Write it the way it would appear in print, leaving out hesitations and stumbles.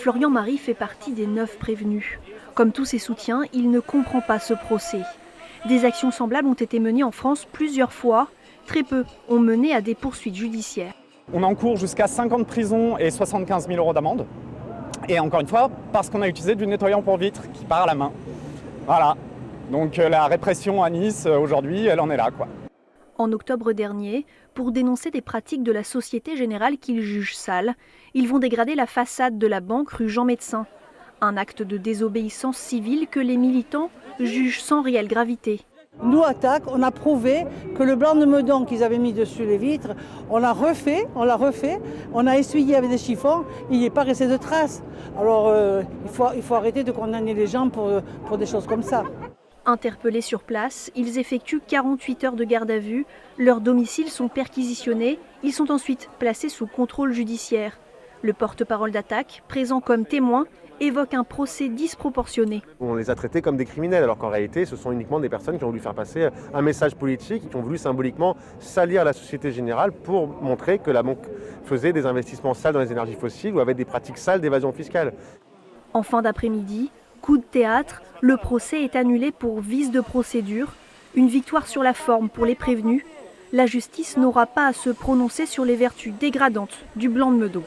Florian Marie fait partie des 9 prévenus. Comme tous ses soutiens, il ne comprend pas ce procès. Des actions semblables ont été menées en France plusieurs fois. Très peu ont mené à des poursuites judiciaires. On encourt jusqu'à 5 ans de prison et 75 000 € d'amende. Et encore une fois, parce qu'on a utilisé du nettoyant pour vitres qui part à la main. Voilà. Donc la répression à Nice, aujourd'hui, elle en est là, quoi. En octobre dernier, pour dénoncer des pratiques de la Société Générale qu'ils jugent sales, ils vont dégrader la façade de la banque rue Jean Médecin. Un acte de désobéissance civile que les militants jugent sans réelle gravité. Nous, Attaque, on a prouvé que le blanc de meudon qu'ils avaient mis dessus les vitres, on l'a refait, on a essuyé avec des chiffons, il n'y est pas resté de traces. Alors il faut arrêter de condamner les gens pour des choses comme ça. Interpellés sur place, ils effectuent 48 heures de garde à vue. Leurs domiciles sont perquisitionnés. Ils sont ensuite placés sous contrôle judiciaire. Le porte-parole d'Attaque, présent comme témoin, évoque un procès disproportionné. On les a traités comme des criminels, alors qu'en réalité, ce sont uniquement des personnes qui ont voulu faire passer un message politique, qui ont voulu symboliquement salir la Société Générale pour montrer que la banque faisait des investissements sales dans les énergies fossiles ou avait des pratiques sales d'évasion fiscale. En fin d'après-midi, coup de théâtre, le procès est annulé pour vice de procédure. Une victoire sur la forme pour les prévenus. La justice n'aura pas à se prononcer sur les vertus dégradantes du blanc de meudon.